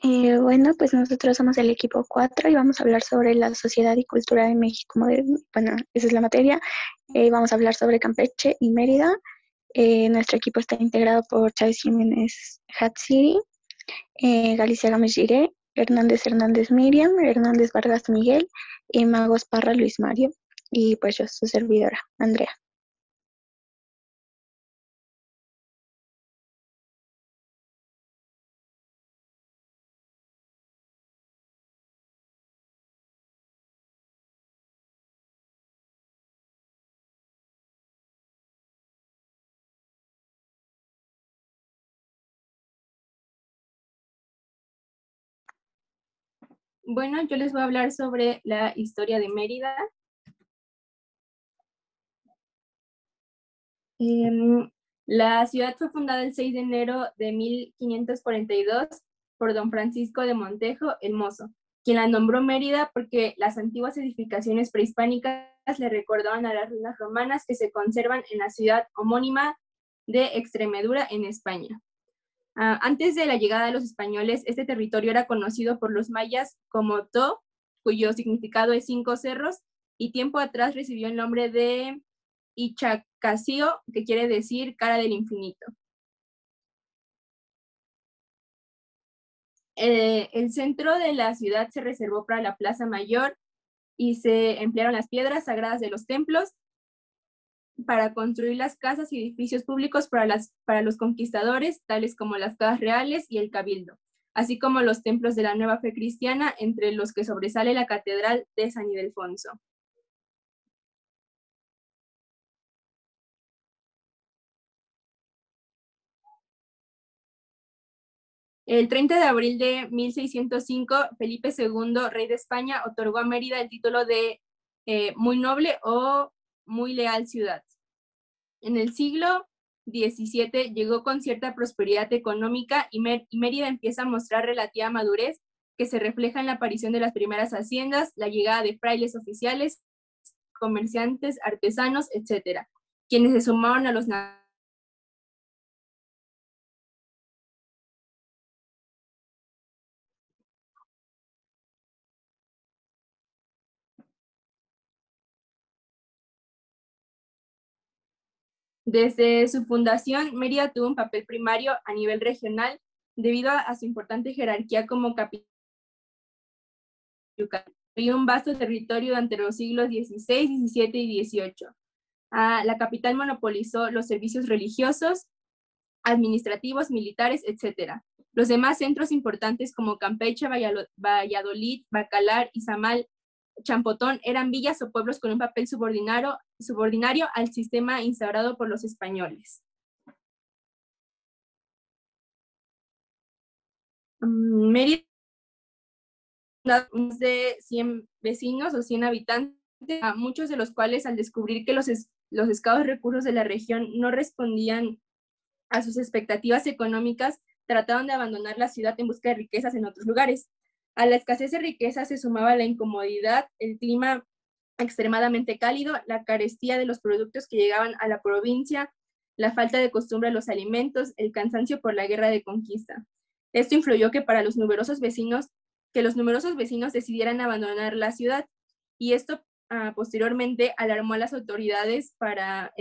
Bueno, pues nosotros somos el equipo 4 y vamos a hablar sobre la sociedad y cultura de México moderno. Bueno, esa es la materia. Vamos a hablar sobre Campeche y Mérida. Nuestro equipo está integrado por Chávez Jiménez Hatsiri, Galicia Gámez Giré, Hernández Miriam, Hernández Vargas Miguel y Magos Parra Luis Mario. Y pues yo, su servidora, Andrea. Bueno, yo les voy a hablar sobre la historia de Mérida. La ciudad fue fundada el 6 de enero de 1542 por don Francisco de Montejo el Mozo, quien la nombró Mérida porque las antiguas edificaciones prehispánicas le recordaban a las ruinas romanas que se conservan en la ciudad homónima de Extremadura, en España. Antes de la llegada de los españoles, este territorio era conocido por los mayas como To, cuyo significado es 5 cerros, y tiempo atrás recibió el nombre de Ichacasio, que quiere decir cara del infinito. El centro de la ciudad se reservó para la Plaza Mayor y se emplearon las piedras sagradas de los templos para construir las casas y edificios públicos para los conquistadores, tales como las casas reales y el cabildo, así como los templos de la nueva fe cristiana, entre los que sobresale la catedral de San Ildefonso. El 30 de abril de 1605, Felipe II, rey de España, otorgó a Mérida el título de muy noble o muy leal ciudad. En el siglo XVII llegó con cierta prosperidad económica y Mérida empieza a mostrar relativa madurez que se refleja en la aparición de las primeras haciendas, la llegada de frailes oficiales, comerciantes, artesanos, etcétera, quienes se sumaron a los Desde su fundación, Mérida tuvo un papel primario a nivel regional debido a su importante jerarquía como capital y un vasto territorio durante los siglos XVI, XVII y XVIII. La capital monopolizó los servicios religiosos, administrativos, militares, etc. Los demás centros importantes como Campeche, Valladolid, Bacalar, Izamal, Champotón eran villas o pueblos con un papel subordinario al sistema instaurado por los españoles. Mérida, más de 100 vecinos o 100 habitantes, a muchos de los cuales al descubrir que los escasos recursos de la región no respondían a sus expectativas económicas, trataron de abandonar la ciudad en busca de riquezas en otros lugares. A la escasez de riquezas se sumaba la incomodidad, el clima extremadamente cálido, la carestía de los productos que llegaban a la provincia, la falta de costumbre a los alimentos, el cansancio por la guerra de conquista. Esto influyó que los numerosos vecinos decidieran abandonar la ciudad, y esto posteriormente alarmó a las autoridades para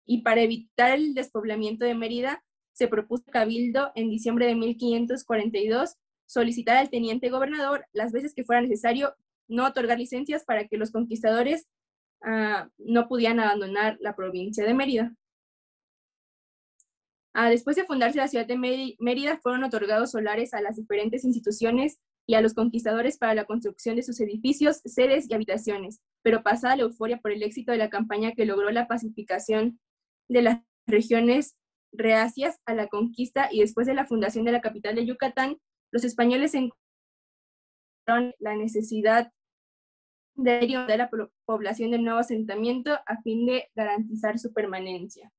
evitar el despoblamiento de Mérida, se propuso al Cabildo en diciembre de 1542 solicitar al teniente gobernador, las veces que fuera necesario, no otorgar licencias para que los conquistadores no pudieran abandonar la provincia de Mérida. Después de fundarse la ciudad de Mérida, fueron otorgados solares a las diferentes instituciones y a los conquistadores para la construcción de sus edificios, sedes y habitaciones, pero pasada la euforia por el éxito de la campaña que logró la pacificación de las regiones reacias a la conquista y después de la fundación de la capital de Yucatán, los españoles encontraron la necesidad de la población del nuevo asentamiento a fin de garantizar su permanencia.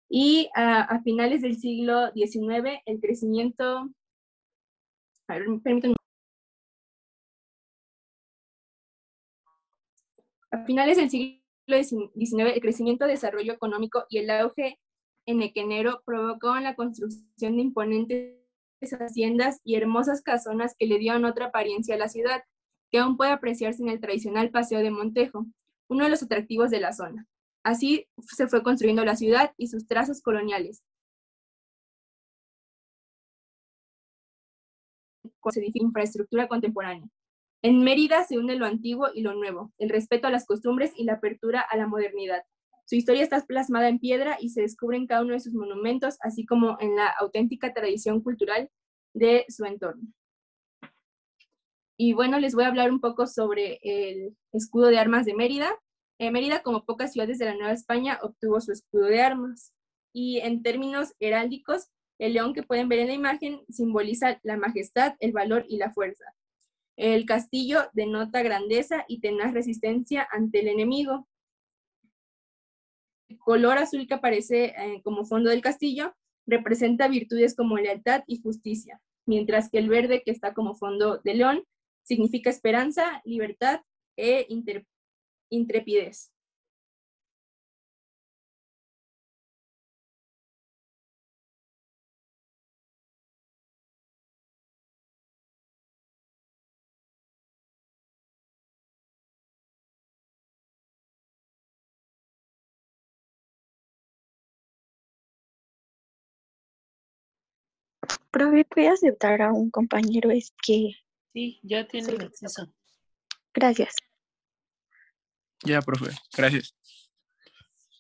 Y a finales del siglo XIX, el crecimiento... permítanme. A finales del siglo XIX, el crecimiento, desarrollo económico y el auge enequenero provocaron la construcción de imponentes haciendas y hermosas casonas que le dieron otra apariencia a la ciudad, que aún puede apreciarse en el tradicional Paseo de Montejo, uno de los atractivos de la zona. Así se fue construyendo la ciudad y sus trazos coloniales, con su infraestructura contemporánea. En Mérida se une lo antiguo y lo nuevo, el respeto a las costumbres y la apertura a la modernidad. Su historia está plasmada en piedra y se descubre en cada uno de sus monumentos, así como en la auténtica tradición cultural de su entorno. Y bueno, les voy a hablar un poco sobre el escudo de armas de Mérida. Mérida, como pocas ciudades de la Nueva España, obtuvo su escudo de armas. Y en términos heráldicos, el león que pueden ver en la imagen simboliza la majestad, el valor y la fuerza. El castillo denota grandeza y tenaz resistencia ante el enemigo. El color azul que aparece como fondo del castillo representa virtudes como lealtad y justicia, mientras que el verde que está como fondo de león significa esperanza, libertad e intrepidez. Profe, ¿puede aceptar a un compañero? Es que Sí, ya se tienen le... acceso. Gracias. Ya, profe, gracias.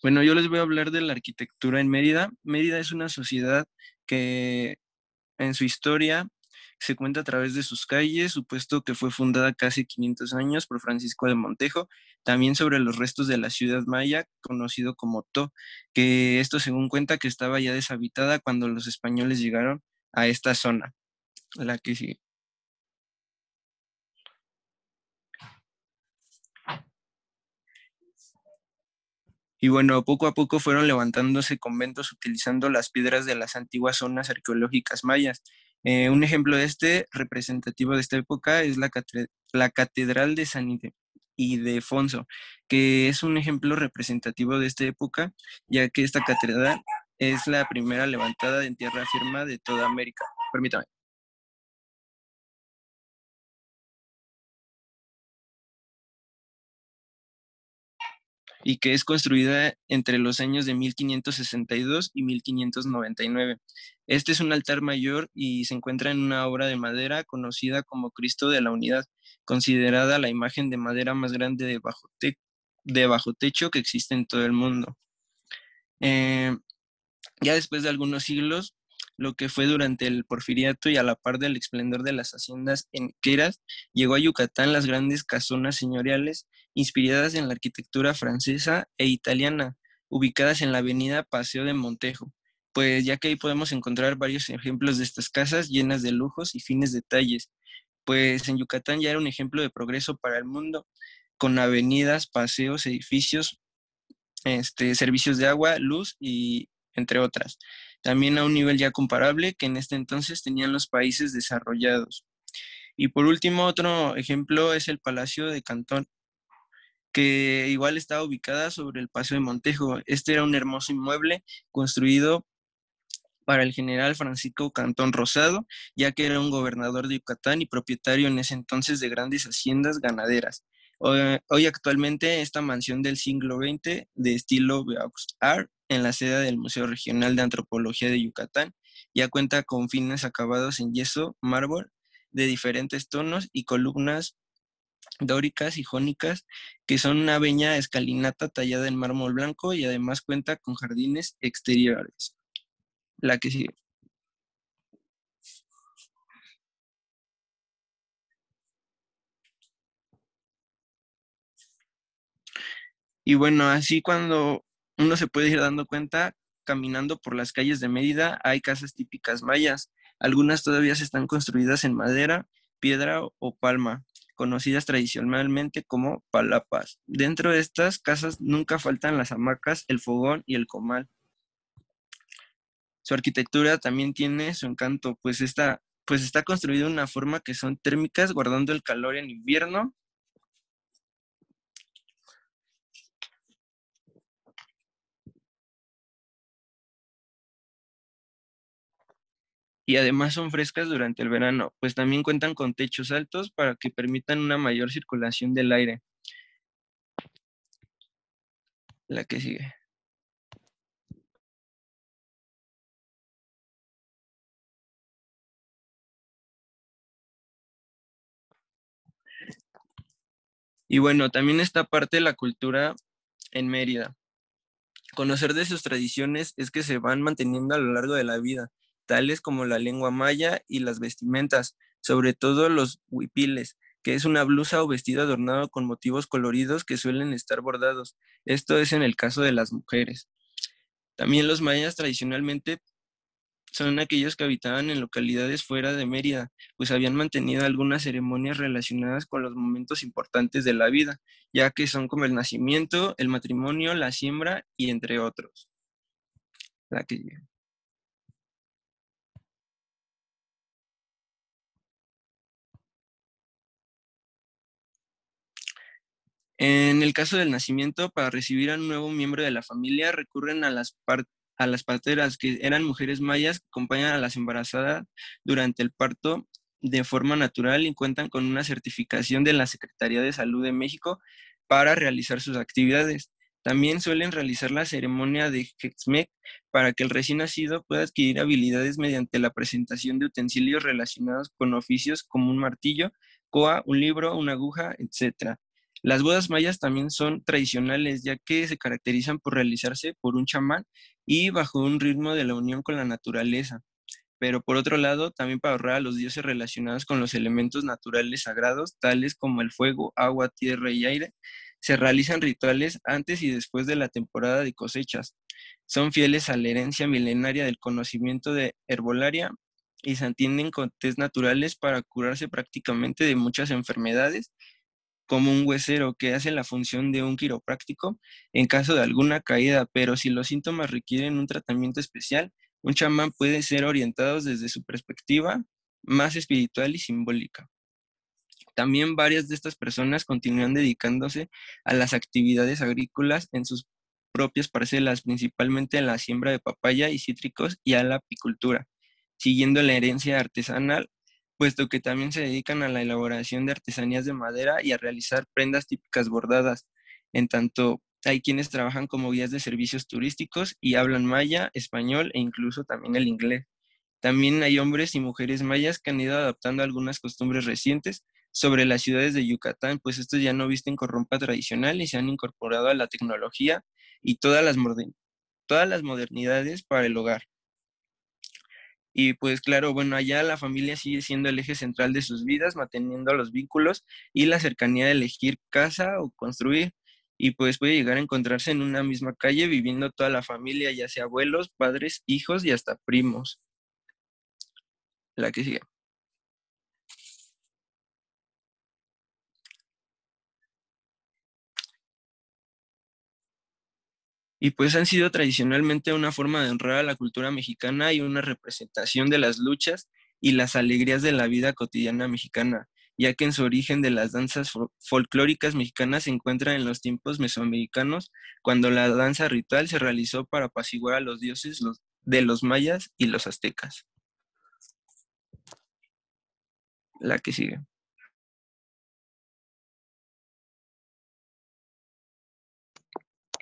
Bueno, yo les voy a hablar de la arquitectura en Mérida. Mérida es una sociedad que en su historia se cuenta a través de sus calles, supuesto que fue fundada casi 500 años por Francisco de Montejo, también sobre los restos de la ciudad maya, conocido como To, que esto según cuenta que estaba ya deshabitada cuando los españoles llegaron a esta zona, la que sigue. Y bueno, poco a poco fueron levantándose conventos utilizando las piedras de las antiguas zonas arqueológicas mayas. Un ejemplo de este, representativo de esta época, es la Catedral de San Ildefonso, que es un ejemplo representativo de esta época, ya que esta catedral es la primera levantada en tierra firme de toda América. Permítame. Y que es construida entre los años de 1562 y 1599. Este es un altar mayor y se encuentra en una obra de madera conocida como Cristo de la Unidad, considerada la imagen de madera más grande de bajo techo que existe en todo el mundo. Eh, ya después de algunos siglos, lo que fue durante el Porfiriato y a la par del esplendor de las haciendas enqueras, llegó a Yucatán las grandes casonas señoriales inspiradas en la arquitectura francesa e italiana, ubicadas en la avenida Paseo de Montejo, pues ya que ahí podemos encontrar varios ejemplos de estas casas llenas de lujos y fines detalles, pues en Yucatán ya era un ejemplo de progreso para el mundo, con avenidas, paseos, edificios, servicios de agua, luz y entre otras. También a un nivel ya comparable que en este entonces tenían los países desarrollados. Y por último, otro ejemplo es el Palacio de Cantón, que igual estaba ubicada sobre el Paso de Montejo. Este era un hermoso inmueble construido para el general Francisco Cantón Rosado, ya que era un gobernador de Yucatán y propietario en ese entonces de grandes haciendas ganaderas. Hoy actualmente esta mansión del siglo XX de estilo Beaux Art en la sede del Museo Regional de Antropología de Yucatán ya cuenta con fines acabados en yeso, mármol de diferentes tonos y columnas dóricas y jónicas que son una bella escalinata tallada en mármol blanco y además cuenta con jardines exteriores. La que sigue. Y bueno, así cuando uno se puede ir dando cuenta, caminando por las calles de Mérida, hay casas típicas mayas. Algunas todavía se están construidas en madera, piedra o palma, conocidas tradicionalmente como palapas. Dentro de estas casas nunca faltan las hamacas, el fogón y el comal. Su arquitectura también tiene su encanto, pues está construida de una forma que son térmicas, guardando el calor en invierno. y además son frescas durante el verano, pues también cuentan con techos altos para que permitan una mayor circulación del aire. La que sigue. Y bueno, también está parte de la cultura en Mérida. Conocer de sus tradiciones es que se van manteniendo a lo largo de la vida, tales como la lengua maya y las vestimentas, sobre todo los huipiles, que es una blusa o vestido adornado con motivos coloridos que suelen estar bordados. Esto es en el caso de las mujeres. También los mayas tradicionalmente son aquellos que habitaban en localidades fuera de Mérida, pues habían mantenido algunas ceremonias relacionadas con los momentos importantes de la vida, ya que son como el nacimiento, el matrimonio, la siembra y entre otros. La que En el caso del nacimiento, para recibir a un nuevo miembro de la familia, recurren a las parteras, que eran mujeres mayas que acompañan a las embarazadas durante el parto de forma natural y cuentan con una certificación de la Secretaría de Salud de México para realizar sus actividades. También suelen realizar la ceremonia de Jexmec para que el recién nacido pueda adquirir habilidades mediante la presentación de utensilios relacionados con oficios como un martillo, coa, un libro, una aguja, etc. Las bodas mayas también son tradicionales, ya que se caracterizan por realizarse por un chamán y bajo un ritmo de la unión con la naturaleza. Pero por otro lado, también para honrar a los dioses relacionados con los elementos naturales sagrados, tales como el fuego, agua, tierra y aire, se realizan rituales antes y después de la temporada de cosechas. Son fieles a la herencia milenaria del conocimiento de herbolaria y se atienden con tés naturales para curarse prácticamente de muchas enfermedades como un huesero que hace la función de un quiropráctico en caso de alguna caída, pero si los síntomas requieren un tratamiento especial, un chamán puede ser orientado desde su perspectiva más espiritual y simbólica. También varias de estas personas continúan dedicándose a las actividades agrícolas en sus propias parcelas, principalmente a la siembra de papaya y cítricos y a la apicultura, siguiendo la herencia artesanal, puesto que también se dedican a la elaboración de artesanías de madera y a realizar prendas típicas bordadas. En tanto, hay quienes trabajan como guías de servicios turísticos y hablan maya, español e incluso también el inglés. También hay hombres y mujeres mayas que han ido adaptando algunas costumbres recientes sobre las ciudades de Yucatán, pues estos ya no visten con ropa tradicional y se han incorporado a la tecnología y todas las modernidades para el hogar. Y pues claro, bueno, allá la familia sigue siendo el eje central de sus vidas, manteniendo los vínculos y la cercanía de elegir casa o construir. Y pues puede llegar a encontrarse en una misma calle viviendo toda la familia, ya sea abuelos, padres, hijos y hasta primos. La que sigue. Y pues han sido tradicionalmente una forma de honrar a la cultura mexicana y una representación de las luchas y las alegrías de la vida cotidiana mexicana, ya que en su origen de las danzas folclóricas mexicanas se encuentra en los tiempos mesoamericanos, cuando la danza ritual se realizó para apaciguar a los dioses de los mayas y los aztecas. La que sigue.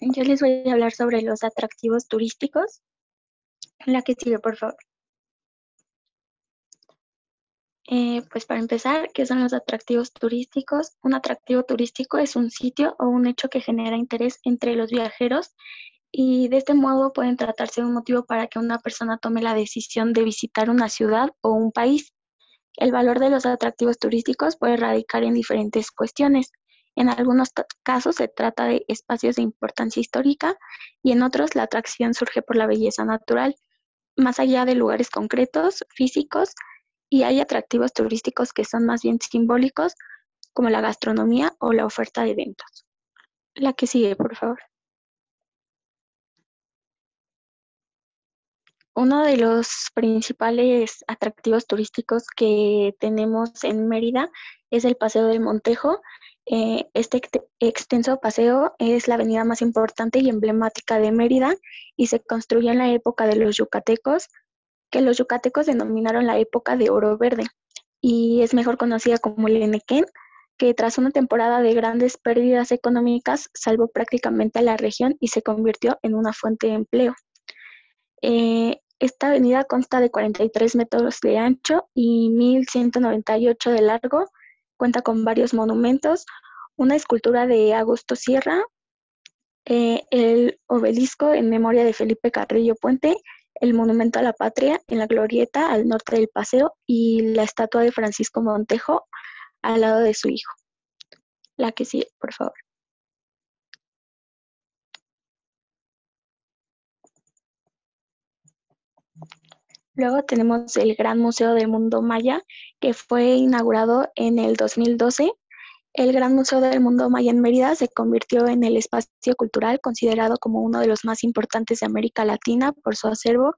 Yo les voy a hablar sobre los atractivos turísticos. La que sigue, por favor. Pues para empezar, ¿qué son los atractivos turísticos? Un atractivo turístico es un sitio o un hecho que genera interés entre los viajeros y de este modo pueden tratarse de un motivo para que una persona tome la decisión de visitar una ciudad o un país. El valor de los atractivos turísticos puede radicar en diferentes cuestiones. En algunos casos se trata de espacios de importancia histórica y en otros la atracción surge por la belleza natural, más allá de lugares concretos, físicos, y hay atractivos turísticos que son más bien simbólicos, como la gastronomía o la oferta de eventos. La que sigue, por favor. Uno de los principales atractivos turísticos que tenemos en Mérida es el Paseo del Montejo. Este extenso paseo es la avenida más importante y emblemática de Mérida y se construyó en la época de los yucatecos que los yucatecos denominaron la época de oro verde y es mejor conocida como el Enequén, que tras una temporada de grandes pérdidas económicas salvó prácticamente a la región y se convirtió en una fuente de empleo. Esta avenida consta de 43 metros de ancho y 1.198 de largo, cuenta con varios monumentos, una escultura de Augusto Sierra, el obelisco en memoria de Felipe Carrillo Puente, el monumento a la patria en la glorieta al norte del paseo y la estatua de Francisco Montejo al lado de su hijo. La que sigue, por favor. Luego tenemos el Gran Museo del Mundo Maya, que fue inaugurado en el 2012. El Gran Museo del Mundo Maya en Mérida se convirtió en el espacio cultural considerado como uno de los más importantes de América Latina por su acervo.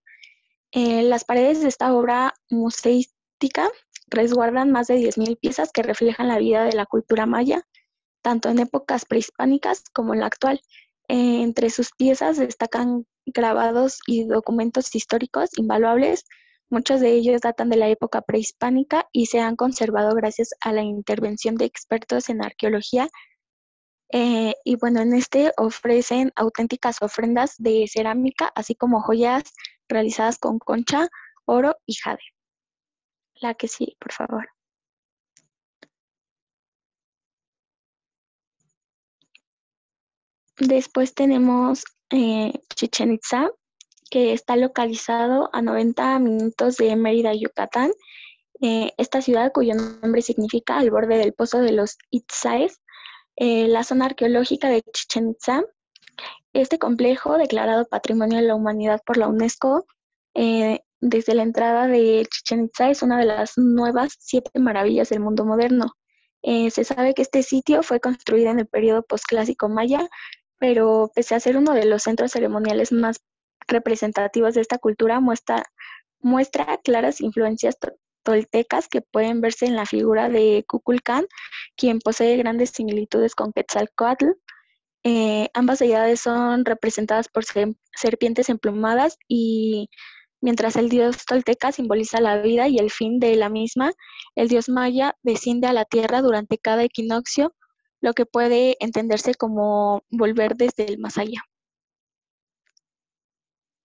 Las paredes de esta obra museística resguardan más de 10.000 piezas que reflejan la vida de la cultura maya, tanto en épocas prehispánicas como en la actual. Entre sus piezas destacan grabados y documentos históricos invaluables. Muchos de ellos datan de la época prehispánica y se han conservado gracias a la intervención de expertos en arqueología. Y bueno, en este ofrecen auténticas ofrendas de cerámica, así como joyas realizadas con concha, oro y jade. La que sí, por favor. Después tenemos Chichén Itzá, que está localizado a 90 minutos de Mérida, Yucatán. Esta ciudad, cuyo nombre significa al borde del pozo de los Itzáes, la zona arqueológica de Chichén Itzá. Este complejo, declarado Patrimonio de la Humanidad por la UNESCO, desde la entrada de Chichén Itzá, es una de las nuevas 7 maravillas del mundo moderno. Se sabe que este sitio fue construido en el periodo posclásico maya, pero pese a ser uno de los centros ceremoniales más representativos de esta cultura, muestra claras influencias toltecas que pueden verse en la figura de Kukulcán, quien posee grandes similitudes con Quetzalcóatl. Ambas deidades son representadas por serpientes emplumadas y mientras el dios tolteca simboliza la vida y el fin de la misma, el dios maya desciende a la tierra durante cada equinoccio, lo que puede entenderse como volver desde el más allá.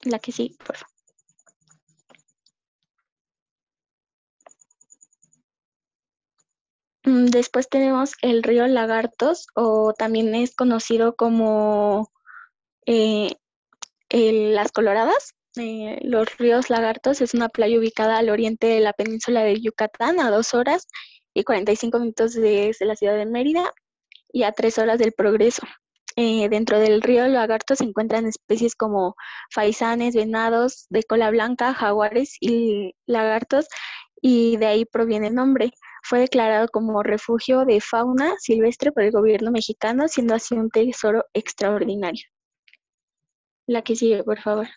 La que sí, por favor. Después tenemos el río Lagartos, o también es conocido como Las Coloradas. Los ríos Lagartos es una playa ubicada al oriente de la península de Yucatán, a 2 horas y 45 minutos desde la ciudad de Mérida y a 3 horas del Progreso. Dentro del río Lagarto se encuentran especies como faisanes, venados de cola blanca, jaguares y lagartos, y de ahí proviene el nombre. Fue declarado como refugio de fauna silvestre por el gobierno mexicano, siendo así un tesoro extraordinario. La que sigue, por favor.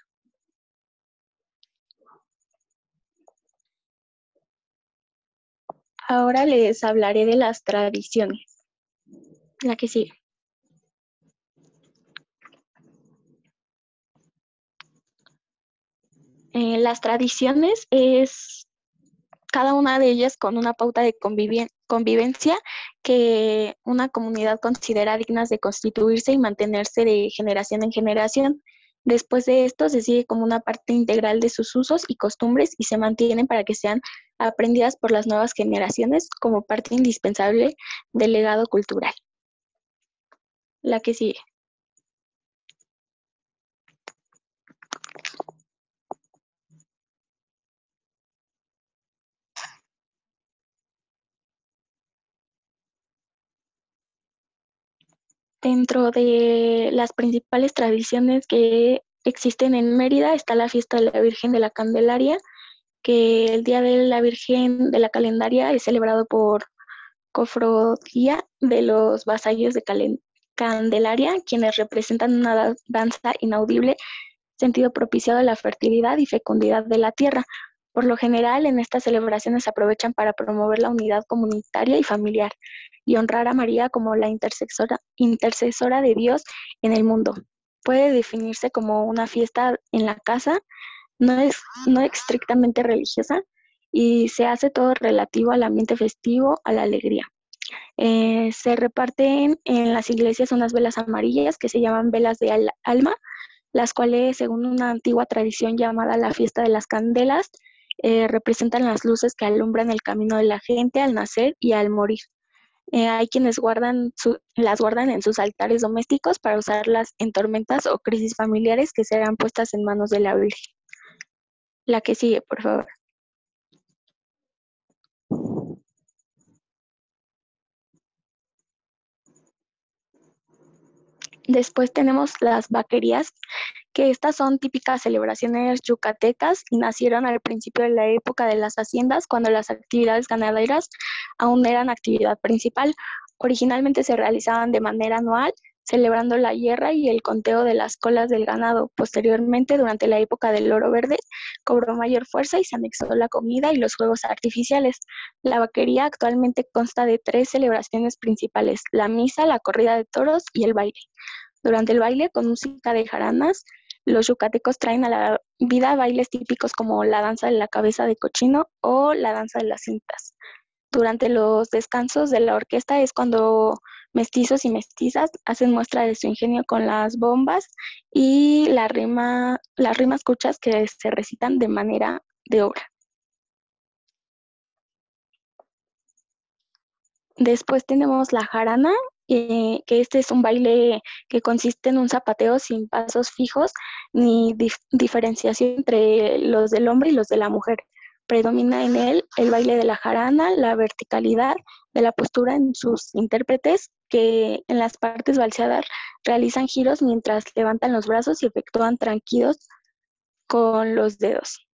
Ahora les hablaré de las tradiciones. La que sigue. Las tradiciones es cada una de ellas con una pauta de convivencia que una comunidad considera dignas de constituirse y mantenerse de generación en generación. Después de esto se sigue como una parte integral de sus usos y costumbres y se mantienen para que sean aprendidas por las nuevas generaciones como parte indispensable del legado cultural. La que sigue. Dentro de las principales tradiciones que existen en Mérida está la fiesta de la Virgen de la Candelaria, que el Día de la Virgen de la Candelaria es celebrado por cofradía de los vasallos de Candelaria, quienes representan una danza inaudible, sentido propiciado a la fertilidad y fecundidad de la tierra. Por lo general, en estas celebraciones se aprovechan para promover la unidad comunitaria y familiar y honrar a María como la intercesora de Dios en el mundo. Puede definirse como una fiesta en la casa, no es estrictamente religiosa y se hace todo relativo al ambiente festivo, a la alegría. Se reparten en las iglesias unas velas amarillas que se llaman velas de alma, las cuales, según una antigua tradición llamada la fiesta de las candelas, representan las luces que alumbran el camino de la gente al nacer y al morir. Hay quienes las guardan en sus altares domésticos para usarlas en tormentas o crisis familiares que serán puestas en manos de la Virgen. La que sigue, por favor. Después tenemos las vaquerías, que estas son típicas celebraciones yucatecas y nacieron al principio de la época de las haciendas, cuando las actividades ganaderas aún eran actividad principal. Originalmente se realizaban de manera anual, celebrando la hierra y el conteo de las colas del ganado. Posteriormente, durante la época del oro verde, cobró mayor fuerza y se anexó la comida y los juegos artificiales. La vaquería actualmente consta de 3 celebraciones principales: la misa, la corrida de toros y el baile. Durante el baile, con música de jaranas, los yucatecos traen a la vida bailes típicos como la danza de la cabeza de cochino o la danza de las cintas. Durante los descansos de la orquesta es cuando mestizos y mestizas hacen muestra de su ingenio con las bombas y las rimas cuchas que se recitan de manera de obra. Después tenemos la jarana, que este es un baile que consiste en un zapateo sin pasos fijos ni diferenciación entre los del hombre y los de la mujer. Predomina en él el baile de la jarana, la verticalidad de la postura en sus intérpretes, que en las partes balseadas realizan giros mientras levantan los brazos y efectúan tranquidos con los dedos,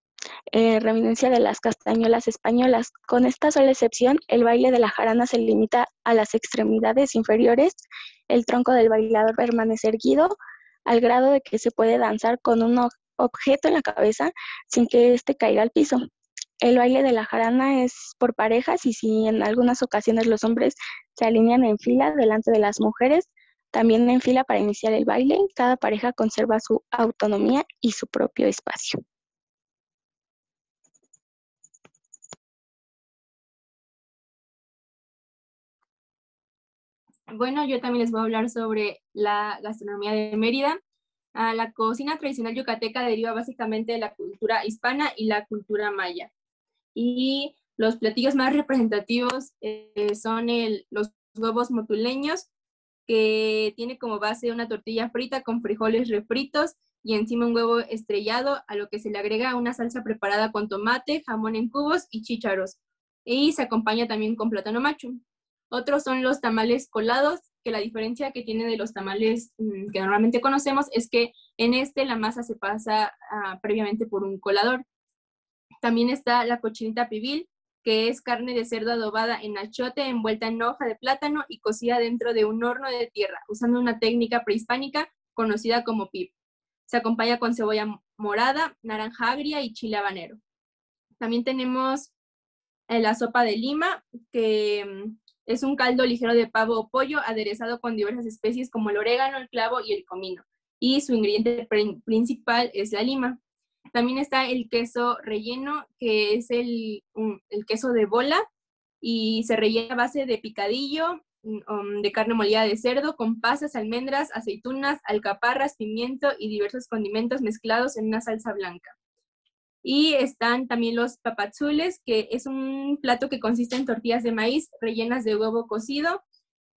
reminiscencia de las castañuelas españolas. Con esta sola excepción, el baile de la jarana se limita a las extremidades inferiores, el tronco del bailador permanece erguido, al grado de que se puede danzar con un objeto en la cabeza sin que éste caiga al piso. El baile de la jarana es por parejas y si en algunas ocasiones los hombres se alinean en fila delante de las mujeres, también en fila para iniciar el baile, cada pareja conserva su autonomía y su propio espacio. Bueno, yo también les voy a hablar sobre la gastronomía de Mérida. La cocina tradicional yucateca deriva básicamente de la cultura hispana y la cultura maya. Y los platillos más representativos son los huevos motuleños, que tiene como base una tortilla frita con frijoles refritos y encima un huevo estrellado, a lo que se le agrega una salsa preparada con tomate, jamón en cubos y chícharos. Y se acompaña también con plátano macho. Otros son los tamales colados, que la diferencia que tiene de los tamales que normalmente conocemos es que en este la masa se pasa previamente por un colador. También está la cochinita pibil, que es carne de cerdo adobada en achiote, envuelta en hoja de plátano y cocida dentro de un horno de tierra, usando una técnica prehispánica conocida como pip. Se acompaña con cebolla morada, naranja agria y chile habanero. También tenemos la sopa de lima, que es un caldo ligero de pavo o pollo aderezado con diversas especies como el orégano, el clavo y el comino. Y su ingrediente principal es la lima. También está el queso relleno, que es el queso de bola y se rellena a base de picadillo, de carne molida de cerdo, con pasas, almendras, aceitunas, alcaparras, pimiento y diversos condimentos mezclados en una salsa blanca. Y están también los papazules, que es un plato que consiste en tortillas de maíz rellenas de huevo cocido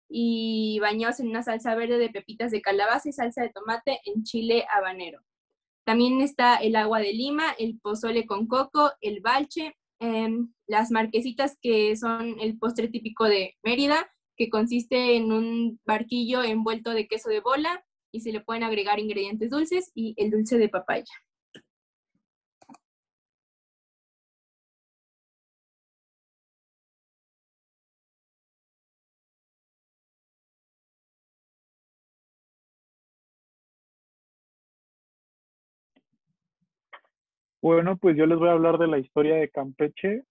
y bañados en una salsa verde de pepitas de calabaza y salsa de tomate en chile habanero. También está el agua de lima, el pozole con coco, el balche, las marquesitas, que son el postre típico de Mérida, que consiste en un barquillo envuelto de queso de bola y se le pueden agregar ingredientes dulces, y el dulce de papaya. Bueno, pues yo les voy a hablar de la historia de Campeche.